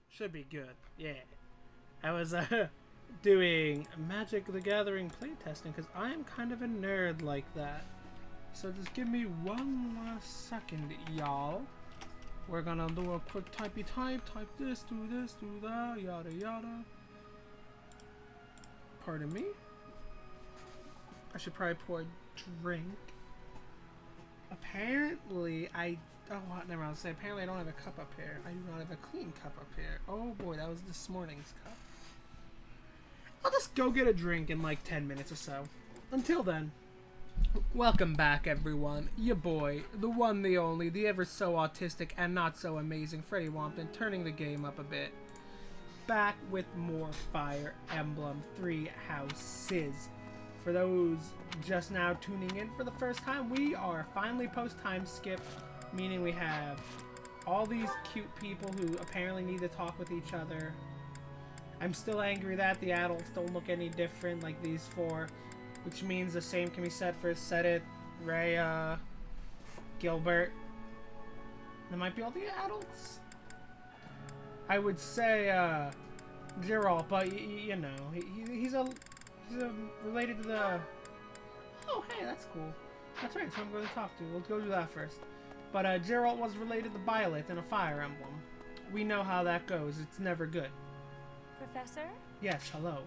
Should be good. Yeah. I was doing Magic the Gathering playtesting because I am kind of a nerd like that. So just give me one last second, y'all. We're gonna do a quick typey type this, do that, yada yada. Pardon me. I should probably pour a drink. Apparently, oh, never mind. Apparently, I don't have a cup up here. I do not have a clean cup up here. Oh boy, that was this morning's cup. I'll just go get a drink in like 10 minutes or so. Until then, welcome back, everyone. Your boy, the one, the only, the ever so autistic and not so amazing Freddy Wompton, turning the game up a bit. Back with more Fire Emblem 3 Houses. For those just now tuning in for the first time, we are finally post-time skip, meaning we have all these cute people who apparently need to talk with each other. I'm still angry that the adults don't look any different like these four, which means the same can be said for Sedith, Rhea, Gilbert. That might be all the adults. I would say Geralt, but you know, he's related to the... Oh, hey, that's cool. That's right, so I'm going to talk to. We'll go do that first. But Geralt was related to Violet in a Fire Emblem. We know how that goes. It's never good. Professor? Yes, hello.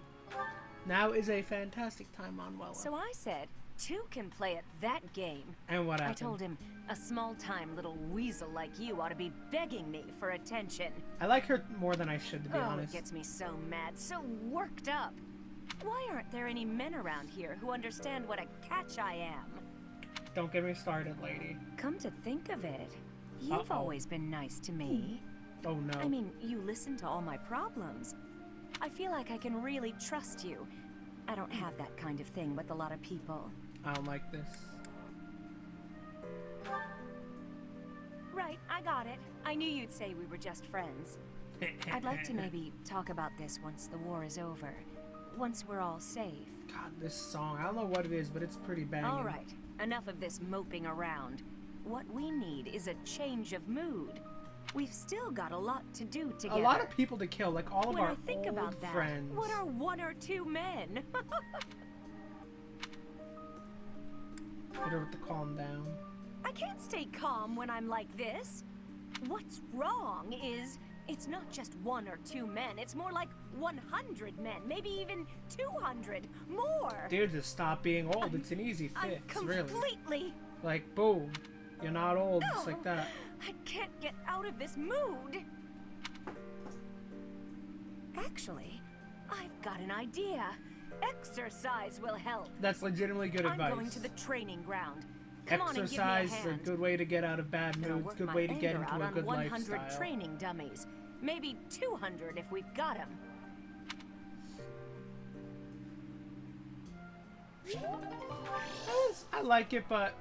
Now is a fantastic time on Wella. So I said, two can play at that game. And what happened? I told him, a small-time little weasel like you ought to be begging me for attention. I like her more than I should, to be honest. It gets me so mad, so worked up. Why aren't there any men around here who understand what a catch I am? Don't get me started, lady. Come to think of it, you've always been nice to me. Oh, no. I mean, you listen to all my problems. I feel like I can really trust you. I don't have that kind of thing with a lot of people. I don't like this. Right, I got it. I knew you'd say we were just friends. I'd like to maybe talk about this once the war is over. Once we're all safe. God, this song, I don't know what it is, but it's pretty banging. All right, enough of this moping around. What we need is a change of mood. We've still got a lot to do together. A lot of people to kill, like all of our old friends. What are one or two men? Get her to calm down. I can't stay calm when I'm like this. What's wrong is, it's not just one or two men. It's more like 100 men, maybe even 200 more. Dude, just stop being old. It's an easy fix, completely... really. Like, boom. You're not old, just like that. I can't get out of this mood. Actually, I've got an idea. Exercise will help. That's legitimately good advice. I'm going to the training ground. Come Exercise on and give me a hand. is a good way to get out of bad moods. Good way to get into a good 100 lifestyle. training dummies. Maybe 200 if we've got them. I like it, but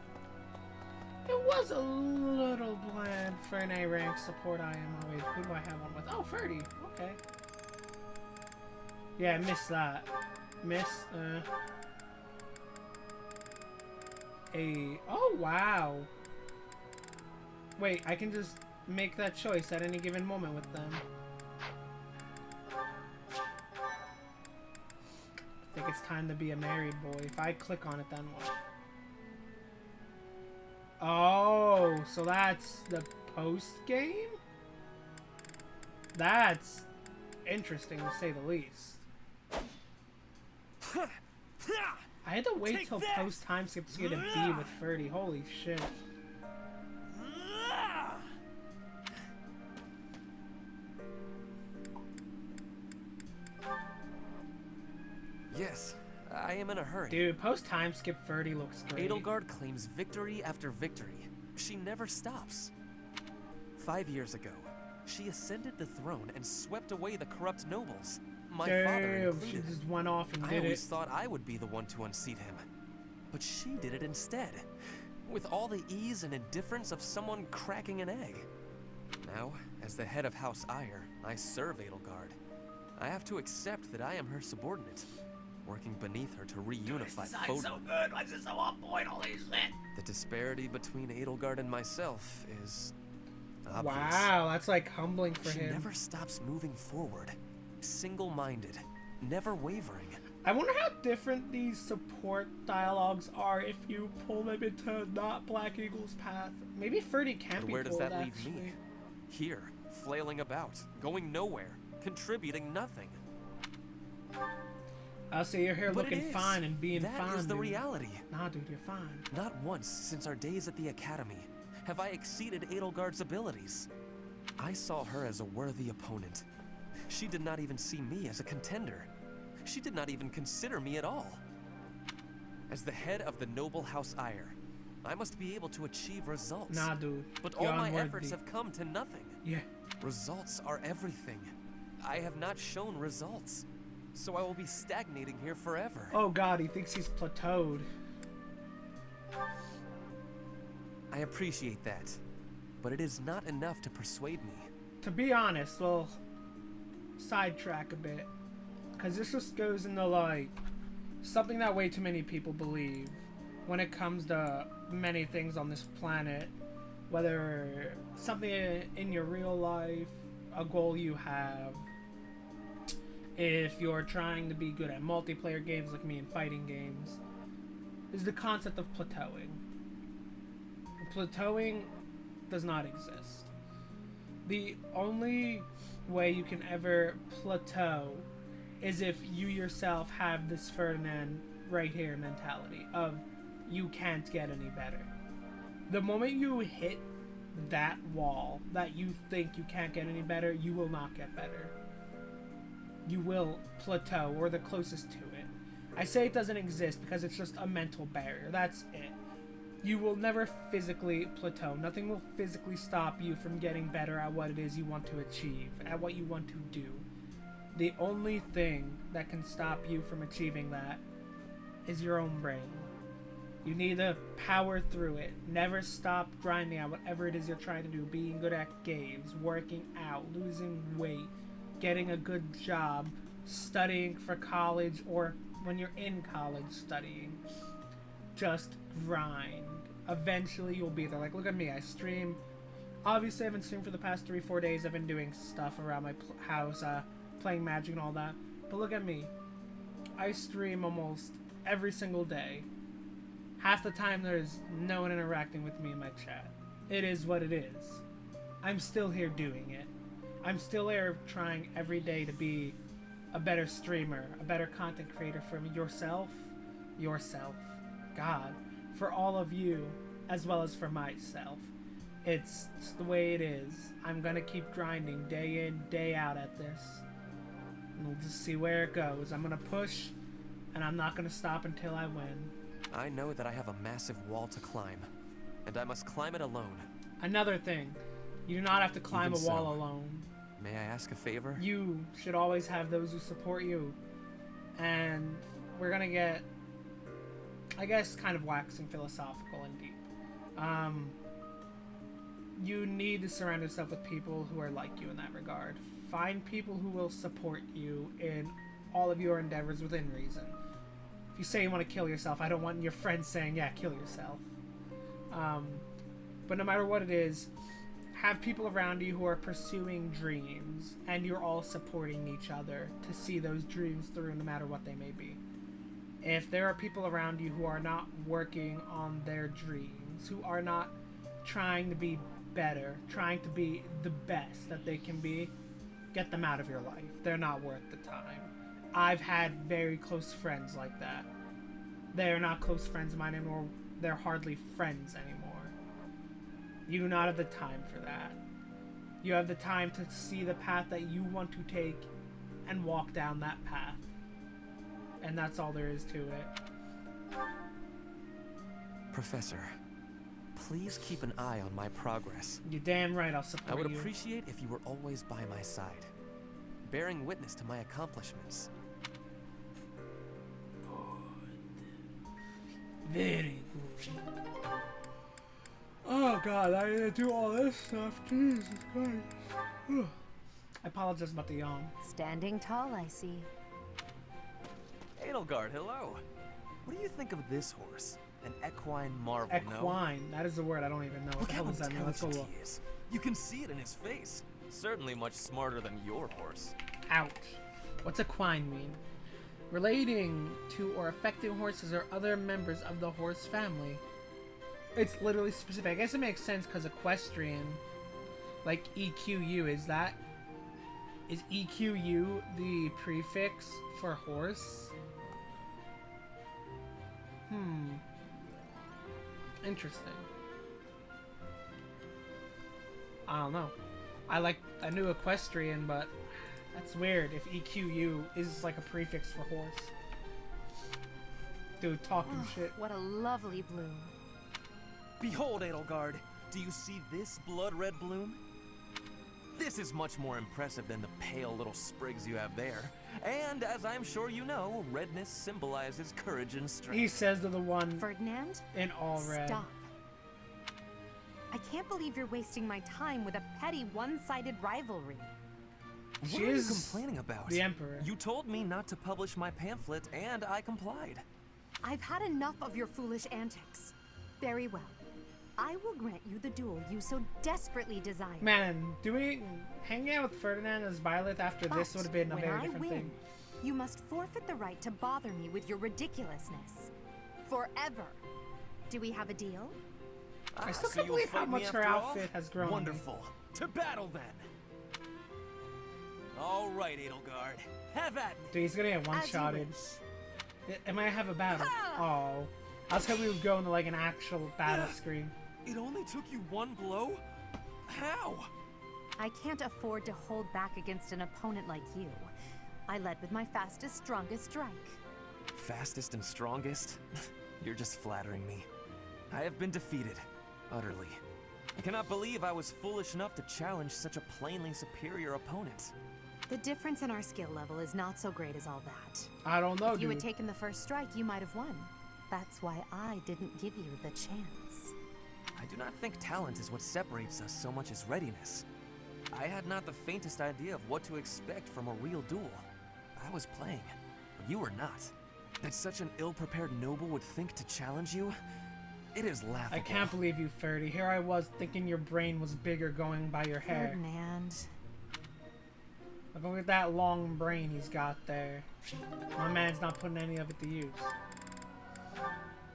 it was a little bland for an A-rank support I am always. Who do I have on with? Oh, Ferdy. Okay. Yeah, I missed that. Missed, Oh, wow. Wait, I can just make that choice at any given moment with them. I think it's time to be a married boy. If I click on it, then what? Oh, so that's the post-game? That's interesting, to say the least. I had to wait till post-time skip to get a B with Ferdy. Holy shit. Yes, I am in a hurry. Dude, post-time skip Ferdy looks great. Edelgard claims victory after victory. She never stops. 5 years ago, she ascended the throne and swept away the corrupt nobles. My father included. She just went off and did it. I always thought I would be the one to unseat him. But she did it instead. With all the ease and indifference of someone cracking an egg. Now, as the head of House Ire, I serve Edelgard. I have to accept that I am her subordinate, working beneath her to reunify Fodor. So good. Why is it so on point? Holy shit. The disparity between Edelgard and myself is obvious. Wow, that's like humbling for She him. never stops moving forward, single-minded, never wavering. I wonder how different these support dialogues are if you pull them into not Black Eagle's path. Maybe Ferdy can But be where does pulled, that leave actually. me? Here, flailing about, going nowhere, contributing nothing. I'll say you're here But it looking is. fine and being fine. That is the dude. reality. Nah, dude, you're fine. Not once since our days at the academy have I exceeded Edelgard's abilities. I saw her as a worthy opponent. She did not even see me as a contender. She did not even consider me at all. As the head of the noble House Ire, I must be able to achieve results. Nah, dude. But you're all my unworthy. efforts have come to nothing. Yeah. Results are everything. I have not shown results, so I will be stagnating here forever. Oh god, he thinks he's plateaued. I appreciate that, but it is not enough to persuade me. To be honest, well, sidetrack a bit. Because this just goes into, like, something that way too many people believe when it comes to many things on this planet. Whether something in your real life, a goal you have, if you're trying to be good at multiplayer games like me in fighting games, is the concept of plateauing. Plateauing does not exist. The only way you can ever plateau is if you yourself have this Ferdinand right here mentality of you can't get any better. The moment you hit that wall that you think you can't get any better, you will not get better. You will plateau, or the closest to it. I say it doesn't exist because it's just a mental barrier. That's it. You will never physically plateau. Nothing will physically stop you from getting better at what it is you want to achieve, at what you want to do. The only thing that can stop you from achieving that is your own brain. You need to power through it. Never stop grinding at whatever it is you're trying to do. Being good at games, working out, losing weight, getting a good job, studying for college, or when you're in college studying. Just grind. Eventually you'll be there. Like, look at me. I stream. Obviously, I haven't streamed for the past 3-4 days. I've been doing stuff around my house, playing Magic and all that. But look at me. I stream almost every single day. Half the time there's no one interacting with me in my chat. It is what it is. I'm still here doing it. I'm still here trying every day to be a better streamer, a better content creator for yourself, God, for all of you, as well as for myself. It's just the way it is. I'm gonna keep grinding day in, day out at this. And we'll just see where it goes. I'm gonna push, and I'm not gonna stop until I win. I know that I have a massive wall to climb, and I must climb it alone. Another thing, you do not have to climb Even a wall so. alone. May I ask a favor? You should always have those who support you. And we're gonna get, I guess, kind of waxing philosophical and deep. You need to surround yourself with people who are like you in that regard. Find people who will support you in all of your endeavors within reason. If you say you want to kill yourself, I don't want your friends saying, yeah, kill yourself. But no matter what it is, have people around you who are pursuing dreams, and you're all supporting each other to see those dreams through no matter what they may be. If there are people around you who are not working on their dreams, who are not trying to be better, trying to be the best that they can be, get them out of your life. They're not worth the time. I've had very close friends like that. They're not close friends of mine anymore. They're hardly friends anymore. You do not have the time for that. You have the time to see the path that you want to take and walk down that path. And that's all there is to it. Professor, please keep an eye on my progress. You're damn right I'll support I would you. appreciate if you were always by my side, bearing witness to my accomplishments. Very good. Oh god, I gotta do all this stuff. Jesus Christ. I apologize about the yawn. Standing tall, I see. Edelgard, hello. What do you think of this horse? An equine marvel, no? Equine. That is the word I don't even know. What Look the hell how does that mean? Let's go intelligent look. he is. You can see it in his face. Certainly much smarter than your horse. Ouch. What's equine mean? Relating to or affecting horses or other members of the horse family. It's literally specific. I guess it makes sense because equestrian, like EQU, is EQU the prefix for horse? Interesting. I don't know. I knew equestrian, but that's weird if EQU is like a prefix for horse. Dude, talking shit. What a lovely bloom. Behold, Edelgard. Do you see this blood-red bloom? This is much more impressive than the pale little sprigs you have there. And as I'm sure you know, redness symbolizes courage and strength. He says to the one Ferdinand? in all red. Stop. I can't believe you're wasting my time with a petty one-sided rivalry. What are you complaining about? The Emperor. You told me not to publish my pamphlet, and I complied. I've had enough of your foolish antics. Very well. I will grant you the duel you so desperately desire. Man, hanging out with Ferdinand as Violet after this would have been a very different thing. You must forfeit the right to bother me with your ridiculousness. Forever. Do we have a deal? I still can't believe how much her outfit has grown. Wonderful. To battle then. All right, Edelgard. Have at me. Dude, he's gonna get one-shotted. It might have a battle. Oh. I was hoping we would go into like an actual battle screen. It only took you one blow? How? I can't afford to hold back against an opponent like you. I led with my fastest, strongest strike. Fastest and strongest? You're just flattering me. I have been defeated. Utterly. I cannot believe I was foolish enough to challenge such a plainly superior opponent. The difference in our skill level is not so great as all that. I don't know, If you dude. had taken the first strike, you might have won. That's why I didn't give you the chance. I do not think talent is what separates us so much as readiness. I had not the faintest idea of what to expect from a real duel. I was playing, but you were not. That such an ill-prepared noble would think to challenge you? It is laughable. I can't believe you, Ferdy. Here I was thinking your brain was bigger going by your hair. Ferdinand. Look at that long brain he's got there. My man's not putting any of it to use.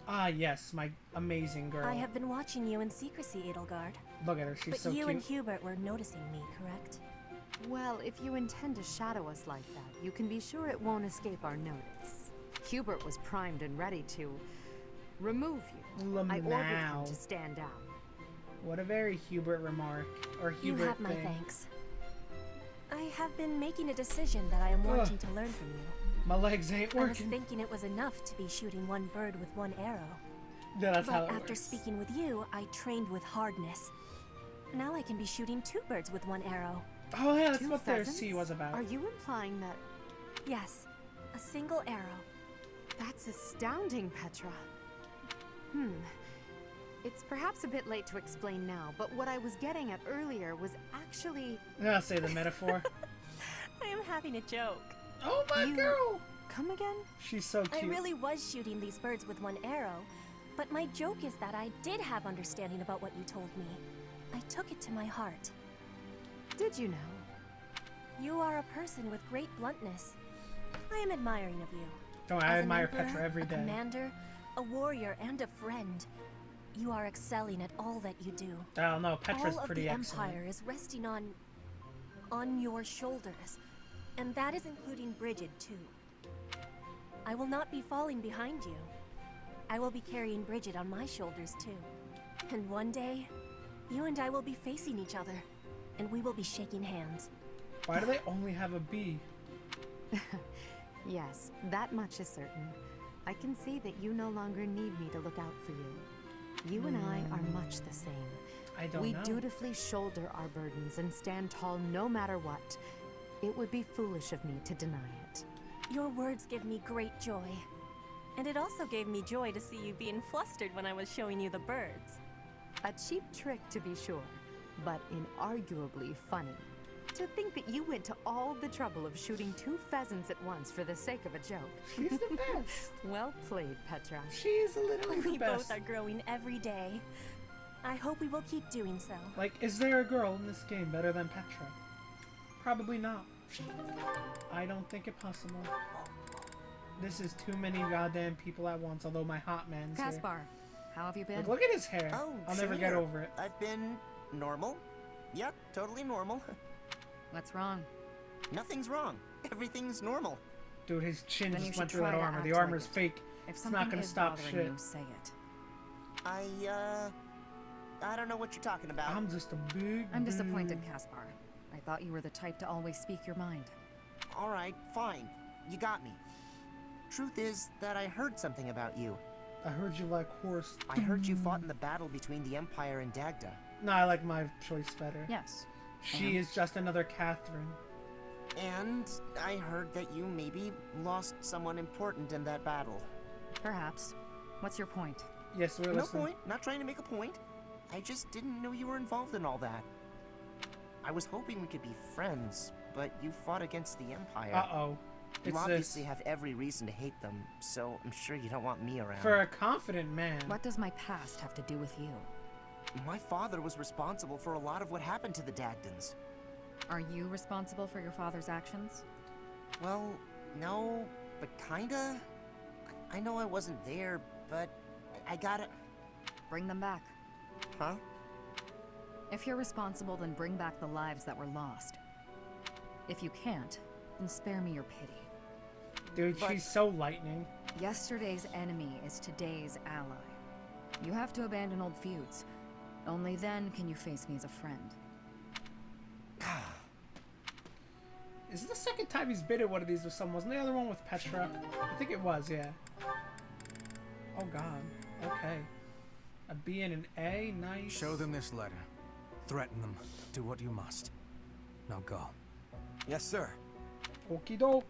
Ah, yes, my amazing girl. I have been watching you in secrecy, Edelgard. Look at her, she's But so you cute. and Hubert were noticing me, correct? Well, if you intend to shadow us like that, you can be sure it won't escape our notice. Hubert was primed and ready to remove you. I ordered him to stand down. What a very Hubert remark. Or Hubert You have my thing. thanks. I have been making a decision that I am wanting to learn from you. My legs ain't I was working. thinking it was enough to be shooting one bird with one arrow. Yeah, that's how But it after works. speaking with you, I trained with hardness. Now I can be shooting two birds with one arrow. Oh yeah, that's Two what their pheasants? C was about. Are you implying that... Yes, a single arrow. That's astounding, Petra. It's perhaps a bit late to explain now, but what I was getting at earlier was actually... I'll say the metaphor. I am having a joke. Oh my You- girl! Come again? She's so I cute. really was shooting these birds with one arrow, but my joke is that I did have understanding about what you told me. I took it to my heart. Did you know? You are a person with great bluntness. I am admiring of you. Don't As I an admire emperor, Petra every a day. commander, a warrior, and a friend. You are excelling at all that you do. I don't know, Petra's all of pretty the excellent. empire is resting on your shoulders, and that is including Bridget too. I will not be falling behind you. I will be carrying Bridget on my shoulders too. And one day, you and I will be facing each other, and we will be shaking hands. Why do they only have a B? Yes, that much is certain. I can see that you no longer need me to look out for you. You and I are much the same. I don't We know. dutifully shoulder our burdens and stand tall no matter what. It would be foolish of me to deny it. Your words give me great joy. And it also gave me joy to see you being flustered when I was showing you the birds. A cheap trick to be sure, but inarguably funny. To think that you went to all the trouble of shooting two pheasants at once for the sake of a joke. She's the best. Well played, Petra. She's literally the We best. both are growing every day. I hope we will keep doing so. Like, is there a girl in this game better than Petra? Probably not. I don't think it possible. This is too many goddamn people at once, although my hot man's here. Caspar, how have you been? Like, look at his hair. Oh, I'll never get sure. over it. I've been normal. Yep, totally normal. What's wrong? Nothing's wrong. Everything's normal. Dude, his chin Then you just should went through that try to armor. The act armor's like it. fake. If It's something not gonna is stop bothering shit. you, say it. I don't know what you're talking about. I'm just a big I'm disappointed, dude. Caspar. I thought you were the type to always speak your mind. All right, fine. You got me. Truth is that I heard something about you. I heard you like horse. I heard you fought in the battle between the Empire and Dagda. No, I like my choice better. Yes. She is just another Catherine. And I heard that you maybe lost someone important in that battle. Perhaps. What's your point? Yes, we're No listening. point. Not trying to make a point. I just didn't know you were involved in all that. I was hoping we could be friends, but you fought against the Empire. Uh-oh. You It's obviously this. have every reason to hate them, so I'm sure you don't want me around. For a confident man. What does my past have to do with you? My father was responsible for a lot of what happened to the Dagdans. Are you responsible for your father's actions? Well, no, but kinda. I know I wasn't there, but I gotta... Bring them back. Huh? If you're responsible, then bring back the lives that were lost. If you can't, then spare me your pity. Dude, But- she's so lightning. Yesterday's enemy is today's ally. You have to abandon old feuds. Only then can you face me as a friend. Is it the second time he's been in one of these with someone? Wasn't the other one with Petra? I think it was, yeah. Oh god. Okay. A B and an A, nice. Show them this letter. Threaten them. Do what you must. Now go. Yes, sir. Okie doke.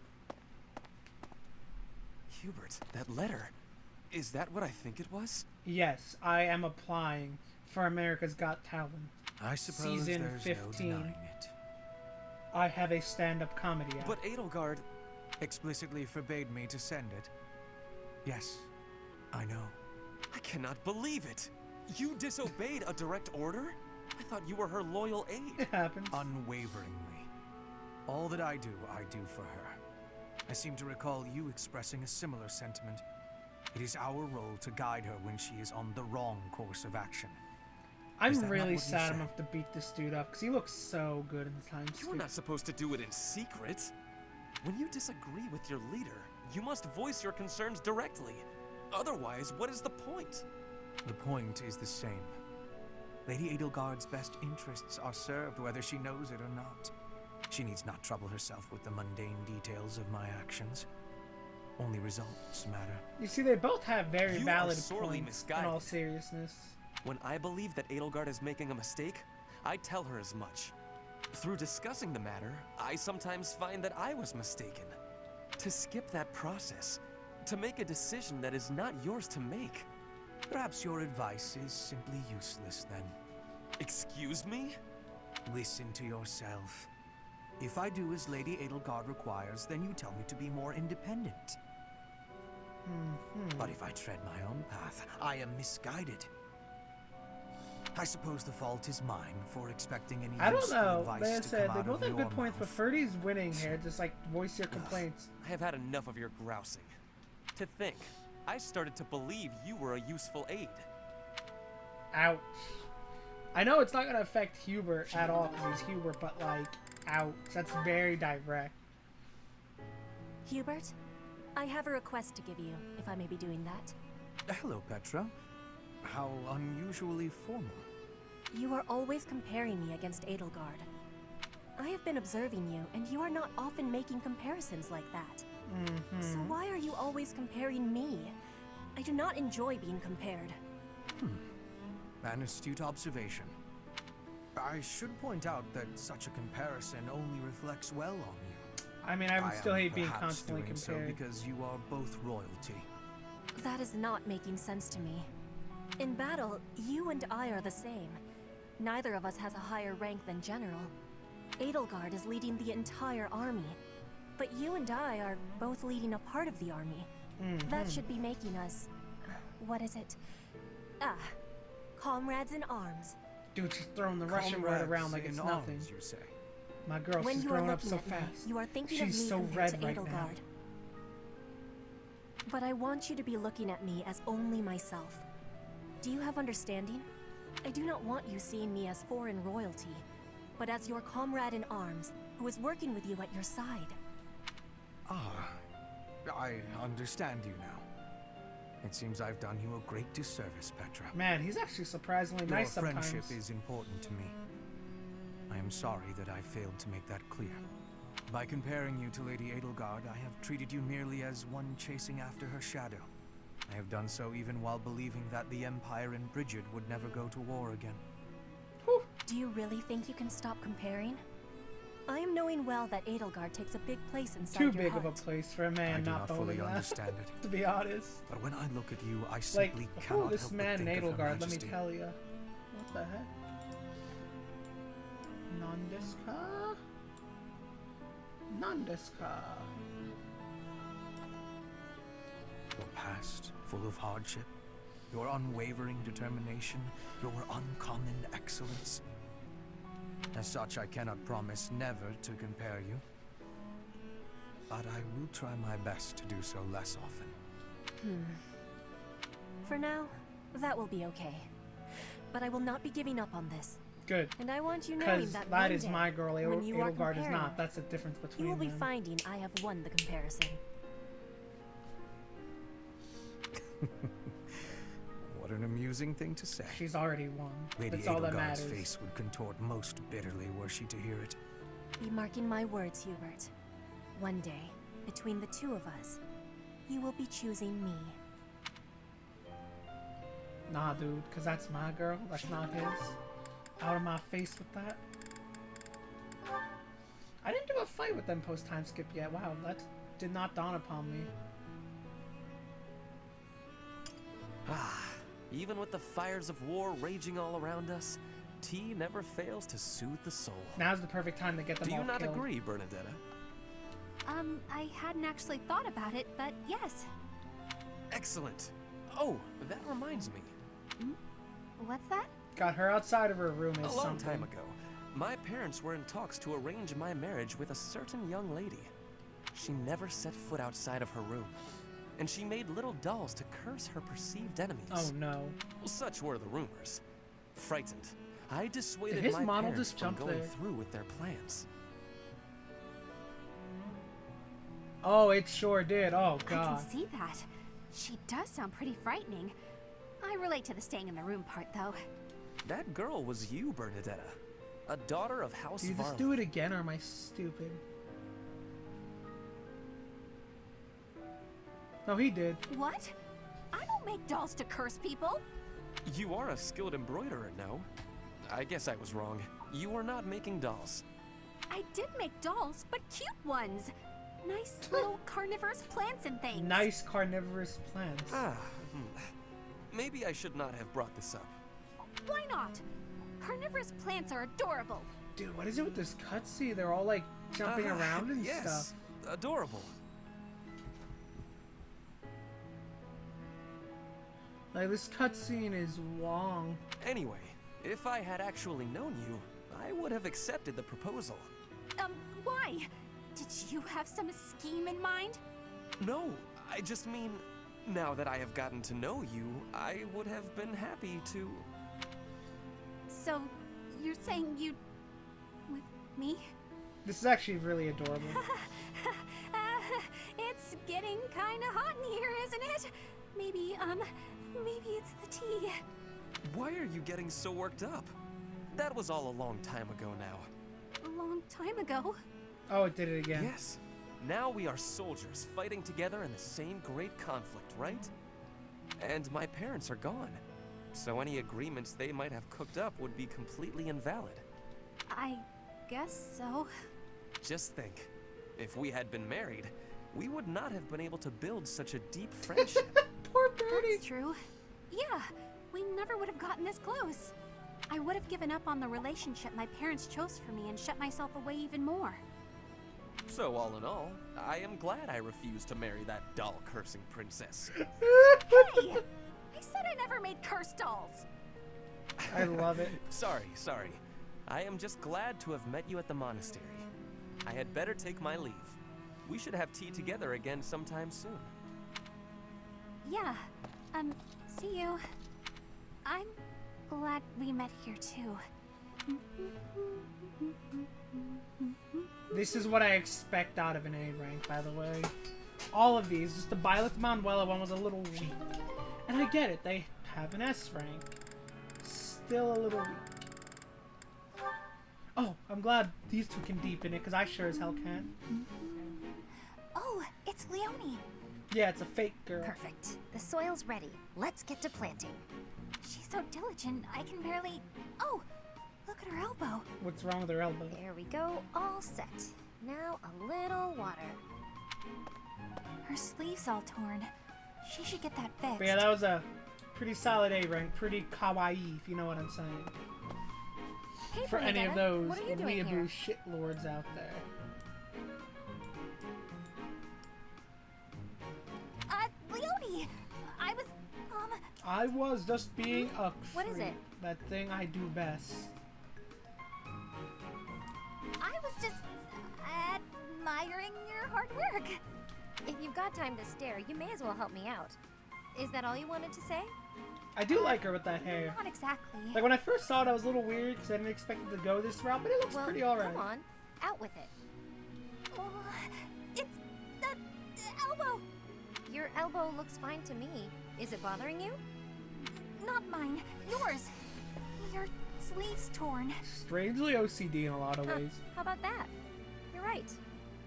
Hubert, that letter. Is that what I think it was? Yes, I am applying for America's Got Talent. I suppose Season there's 15. no denying it. I have a stand-up comedy act. But Edelgard... Explicitly forbade me to send it. Yes, I know. I cannot believe it. You disobeyed a direct order? I thought you were her loyal aide. It happens. Unwaveringly. All that I do for her. I seem to recall you expressing a similar sentiment. It is our role to guide her when she is on the wrong course of action. Is I'm that not really what you sad said? enough to beat this dude up because he looks so good in the time You were not supposed to do it in secret. When you disagree with your leader, you must voice your concerns directly. Otherwise, what is the point? The point is the same. Lady Edelgard's best interests are served whether she knows it or not. She needs not trouble herself with the mundane details of my actions. Only results matter. You see, they both have very You are valid sorely points in misguided. all seriousness. When I believe that Edelgard is making a mistake, I tell her as much. Through discussing the matter, I sometimes find that I was mistaken. To skip that process, to make a decision that is not yours to make. Perhaps your advice is simply useless then. Excuse me? Listen to yourself. If I do as Lady Edelgard requires, then you tell me to be more independent. But if I tread my own path, I am misguided. I suppose the fault is mine for expecting any I don't useful know. advice Like I to said, come they out both of have your good points, but mouth. Ferdy's winning here. Just like voice your complaints. I have had enough of your grousing. To think, I started to believe you were a useful aide. Ouch. I know it's not gonna affect Hubert at all because he's Hubert, but like, ouch. That's very direct. Hubert, I have a request to give you, if I may be doing that. Hello, Petra. How unusually formal. You are always comparing me against Edelgard. I have been observing you, and you are not often making comparisons like that. So why are you always comparing me? I do not enjoy being compared. An astute observation. I should point out that such a comparison only reflects well on you. I mean, I would still am hate being perhaps constantly doing compared. so because you are both royalty. That is not making sense to me. In battle, you and I are the same. Neither of us has a higher rank than general. Edelgard is leading the entire army. But you and I are both leading a part of the army. That should be making us... what is it? comrades in arms. Dude, she's throwing the Russian word around like it's Comrades in nothing. arms, you say? My girl, When she's you are growing up looking so at me, fast. you are thinking She's of me so compared red to right now. Edelgard. But I want you to be looking at me as only myself. Do you have understanding? I do not want you seeing me as foreign royalty, but as your comrade in arms, who is working with you at your side. Ah, I understand you now. It seems I've done you a great disservice, Petra. Man, he's actually surprisingly Your nice sometimes. friendship is important to me. I am sorry that I failed to make that clear. By comparing you to Lady Edelgard, I have treated you merely as one chasing after her shadow. I have done so even while believing that the Empire and Bridget would never go to war again. Do you really think you can stop comparing? I am knowing well that Edelgard takes a big place inside Too your big heart. of a place for a I man do not not owning fully that, understand it. to be honest. But when I look at you, I Like, simply cannot this help man but think of Her Edelgard, let me Majesty. tell you. What the heck? Nandeska? Nandeska. Your past, full of hardship, your unwavering determination, your uncommon excellence. As such, I cannot promise never to compare you. But I will try my best to do so less often. For now, that will be okay. But I will not be giving up on this. Good. And I want you knowing Because that that one is day, my girl, when you are Edelgard is comparing, not. That's the difference you between will be them. finding I have won the comparison. What an amusing thing to say. She's already won. Lady That's all that Edelgard's matters. face would contort most bitterly were she to hear it. Be marking my words, Hubert. One day, between the two of us, you will be choosing me. Nah, dude, because that's my girl. That's not his. Out of my face with that. I didn't do a fight with them post time skip yet. Wow, that did not dawn upon me. Ah, even with the fires of war raging all around us, tea never fails to soothe the soul. Now's the perfect time to get them Do you all not killed. agree, Bernadetta? I hadn't actually thought about it, but yes. Excellent. Oh, that reminds me. What's that? Got her outside of her room A is long something. time ago, my parents were in talks to arrange my marriage with a certain young lady. She never set foot outside of her room, and she made little dolls to curse her perceived enemies. Oh no. Such were the rumors. Frightened, I dissuaded Did his my model parents just from jump going there? through with their plans. Oh, it sure did. Oh I god. can see that. She does sound pretty frightening. I relate to the staying in the room part, though. That girl was you, Bernadetta. A daughter of House Did you just Varley. do it again, or am I stupid? No, he did. What? I don't make dolls to curse people. You are a skilled embroiderer, no? I guess I was wrong. You were not making dolls. I did make dolls, but cute ones. Nice little carnivorous plants and things. Nice carnivorous plants. Maybe I should not have brought this up. Why not? Carnivorous plants are adorable. Dude, what is it with this cutscene? They're all like jumping around and yes, stuff. adorable. Like, this cutscene is long. Anyway, if I had actually known you, I would have accepted the proposal. Why? Did you have some scheme in mind? No, I just mean, now that I have gotten to know you, I would have been happy to... So, you're saying you'd... with me? This is actually really adorable. It's getting kinda hot in here, isn't it? Maybe it's the tea. Why are you getting so worked up? That was all a long time ago now. A long time ago. Oh, it did it again. Yes. Now we are soldiers fighting together in the same great conflict, right? And my parents are gone. So any agreements they might have cooked up would be completely invalid. I guess so. Just think, if we had been married, we would not have been able to build such a deep friendship. Poor birdie. That's true. Yeah, we never would have gotten this close. I would have given up on the relationship my parents chose for me and shut myself away even more. So all in all, I am glad I refused to marry that doll-cursing princess. Hey! I said I never made cursed dolls. I love it. Sorry. I am just glad to have met you at the monastery. I had better take my leave. We should have tea together again sometime soon. Yeah. See you. I'm glad we met here too. This is what I expect out of an A rank, by the way. All of these. Just the Byleth Manuela one was a little weak. And I get it. They have an S rank. Still a little weak. Oh, I'm glad these two can deepen it, because I sure as hell can. Oh, it's Leonie. Yeah, it's a fake girl. Perfect. The soil's ready. Let's get to planting. She's so diligent, I can barely... Oh, look at her elbow. What's wrong with her elbow? There we go, all set. Now a little water. Her sleeve's all torn. She should get that fixed. But yeah, that was a pretty solid A rank. Pretty kawaii, if you know what I'm saying. Hey, For any of those what are you doing here? weeaboo shitlords out there. Leonie! I was just being a What is it? That thing I do best. I was just admiring your hard work. If you've got time to stare, you may as well help me out. Is that all you wanted to say? I do like her with that hair. Not exactly. Like when I first saw it, I was a little weird because I didn't expect it to go this route, but it looks pretty alright. Come on, out with it. Oh, it's the elbow. Your elbow looks fine to me. Is it bothering you? Not mine. Yours. Your sleeve's torn. Strangely OCD in a lot of ways. How about that? You're right.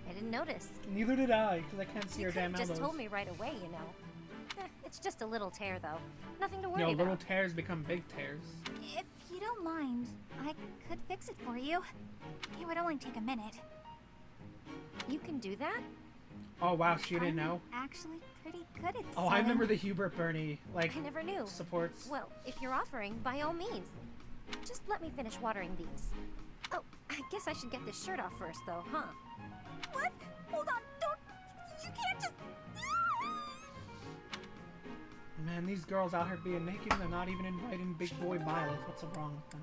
I didn't notice. Neither did I, because I can't see You her could damn have elbows. just told me right away, you know. It's just a little tear, though. Nothing to worry No, about. little tears become big tears. If you don't mind, I could fix it for you. It would only take a minute. You can do that? Oh wow, she didn't know. Actually, pretty good at Oh, I remember the Hubert Bernie like I never knew. supports. Well, if you're offering, by all means. Just let me finish watering these. Oh, I guess I should get this shirt off first, though, huh? What? Hold on, don't. You can't just. Man, these girls out here being naked, they're not even inviting big boy Byleth. What's wrong with them?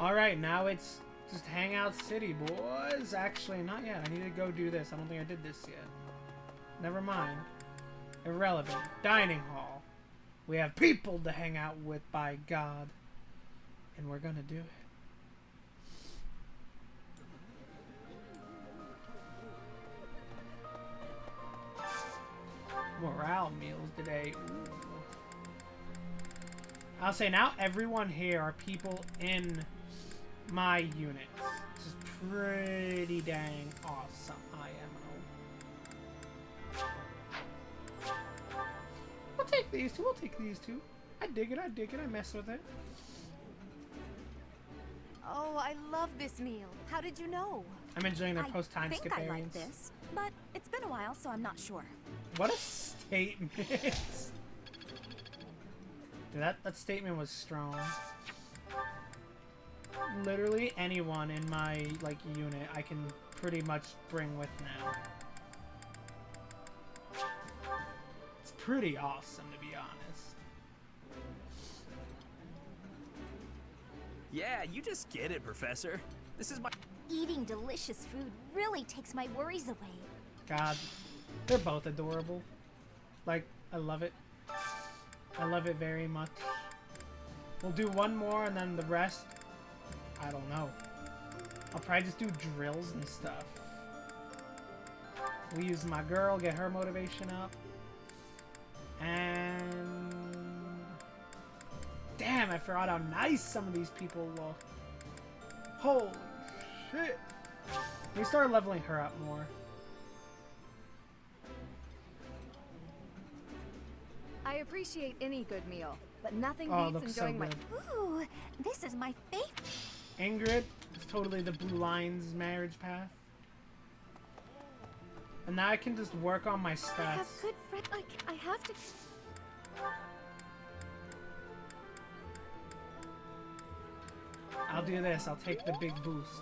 Alright, now it's just Hangout City, boys. Actually, not yet. I need to go do this. I don't think I did this yet. Never mind. Irrelevant. Dining hall. We have people to hang out with, by God. And we're gonna do it. Morale meals today. Ooh. I'll say now everyone here are people in my unit. This is pretty dang awesome, IMO. We'll take these two, we'll take these two. I dig it, I mess with it. Oh, I love this meal. How did you know? I'm enjoying their I post-time think skip I like variants. this, but it's been a while, so I'm not sure. What a statement. Dude, that statement was strong. Literally anyone in my like unit I can pretty much bring with now. It's pretty awesome, to be honest. Yeah, you just get it, Professor. This is my... Eating delicious food really takes my worries away. God, they're both adorable. Like, I love it. I love it very much. We'll do one more and then the rest, I don't know. I'll probably just do drills and stuff. We use my girl, get her motivation up. And... Damn, I forgot how nice some of these people look. Holy shit. We start leveling her up more. I appreciate any good meal, but nothing Oh, it beats looks so enjoying good. Ooh, this is my favorite. Ingrid is totally the Blue Line's marriage path. And now I can just work on my I have stats. good friends. I have to. I'll do this. I'll take the big boosts.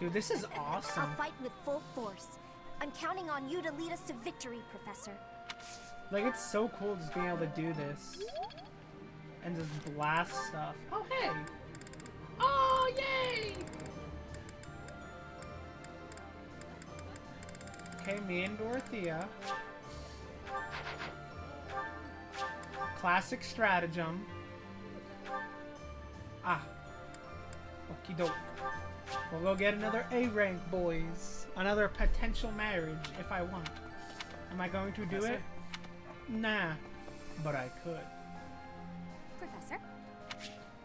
Dude, this is awesome. I'll fight with full force. I'm counting on you to lead us to victory, Professor. Like, it's so cool just being able to do this. And just blast stuff. Oh, hey! Oh, yay! Okay, me and Dorothea. Classic stratagem. Ah. Okie doke. We'll go get another A rank, boys. Another potential marriage, if I want. Am I going to do it? Nah. But I could. Professor?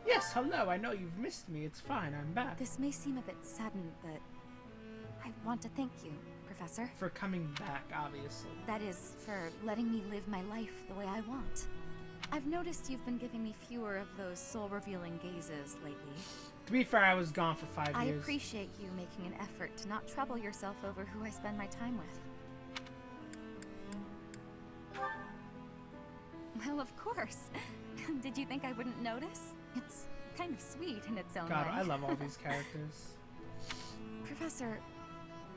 Yes, hello. I know you've missed me. It's fine. I'm back. This may seem a bit sudden, but I want to thank you, Professor. For coming back, obviously. That is, for letting me live my life the way I want. I've noticed you've been giving me fewer of those soul-revealing gazes lately. To be fair, I was gone for 5 years. I appreciate you making an effort to not trouble yourself over who I spend my time with. Well, of course. Did you think I wouldn't notice? It's kind of sweet in its own God, way. I love all these characters. Professor,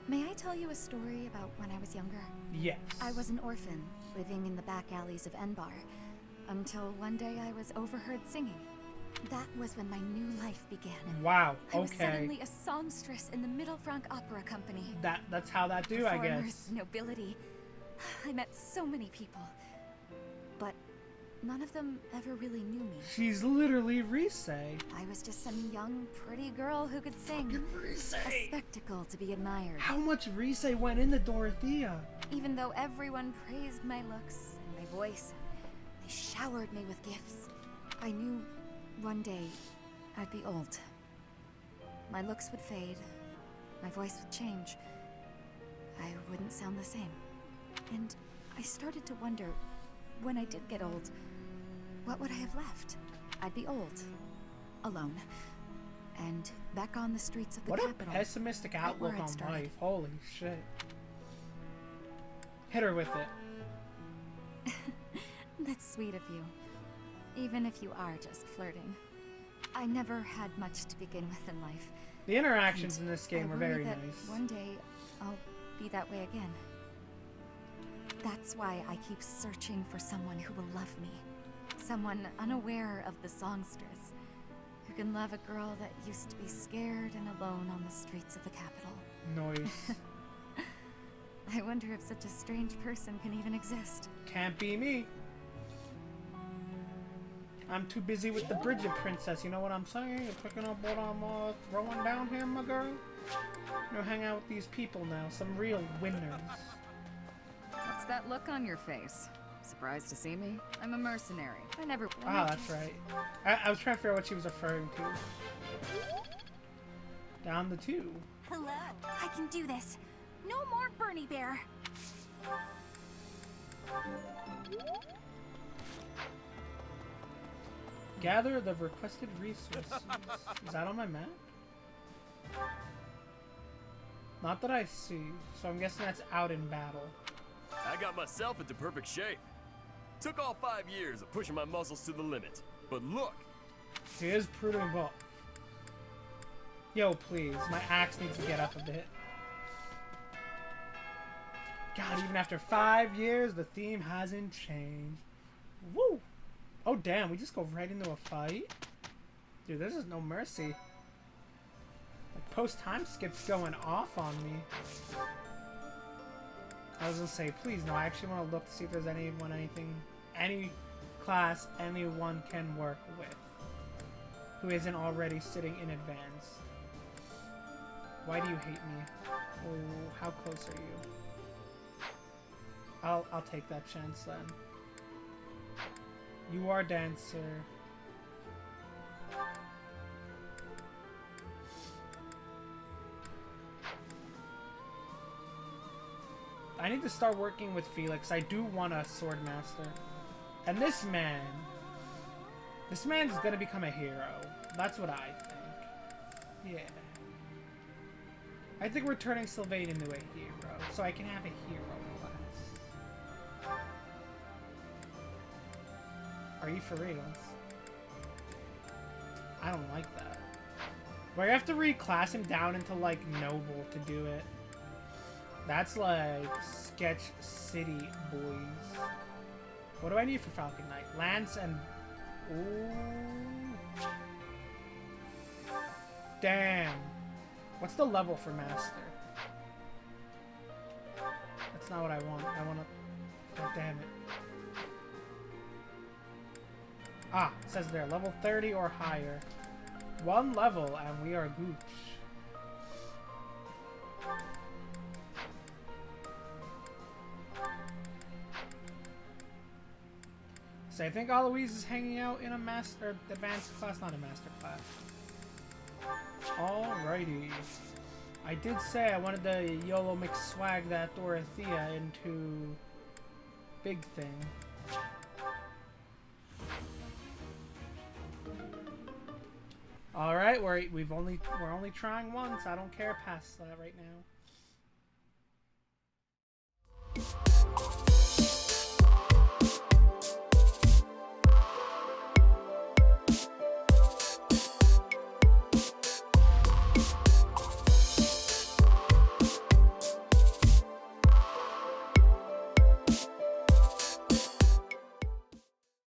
may I tell you a story about when I was younger? Yes. I was an orphan, living in the back alleys of Enbar, until one day I was overheard singing. That was when my new life began. Wow, I was okay. suddenly a songstress in the Middle Frank Opera Company. That's how that do, I Performers, guess. nobility. I met so many people, but none of them ever really knew me. She's literally Rise. I was just some young, pretty girl who could sing. Rise. A spectacle to be admired. How much Rise went into Dorothea? Even though everyone praised my looks and my voice, they showered me with gifts. I knew one day I'd be old. My looks would fade, my voice would change. I wouldn't sound the same. And I started to wonder, when I did get old, what would I have left? I'd be old, alone, and back on the streets of the capital. What a pessimistic outlook where I'd on started. life. Holy shit. Hit her with it. That's sweet of you. Even if you are just flirting. I never had much to begin with in life. The interactions and in this I game are worry very that nice. one day I'll be that way again. That's why I keep searching for someone who will love me. Someone unaware of the songstress, who can love a girl that used to be scared and alone on the streets of the capital. Noise. I wonder if such a strange person can even exist. Can't be me. I'm too busy with the Bridget princess, you know what I'm saying? You're picking up what I'm throwing down here, my girl? You know, hang out with these people now, some real winners. What's that look on your face? Surprised to see me? I'm a mercenary. I never... Ah, that's right. I was trying to figure out what she was referring to. Down the 2. Hello. I can do this. No more Bernie Bear. Gather the requested resources. Is that on my map? Not that I see, so I'm guessing that's out in battle. I got myself into perfect shape. Took all 5 years of pushing my muscles to the limit. But look! He is proving buff. Yo, please. My axe needs to get up a bit. God, even after 5 years, the theme hasn't changed. Woo! Oh, damn. We just go right into a fight? Dude, this is no mercy. Like, post-time skip's going off on me. I was gonna say, please, no, I actually want to look to see if there's any class anyone can work with who isn't already sitting in advance. Why do you hate me? Oh, how close are you? I'll take that chance then. You are dancer. I need to start working with Felix. I do want a sword master. And this man's gonna become a hero. That's what I think. Yeah. I think we're turning Sylvain into a hero, so I can have a hero class. Are you for reals? I don't like that. Do I have to reclass him down into, like, noble to do it? That's like Sketch City, boys. What do I need for Falcon Knight? Lance and... Ooh. Damn. What's the level for Master? That's not what I want. I want to... God damn it. Ah, it says there, level 30 or higher. One level and we are gooch. So I think Eloise is hanging out in a master, advanced class, not a master class. Alrighty. I did say I wanted to YOLO mix swag that Dorothea into big thing. All right, we're only trying once. I don't care past that right now.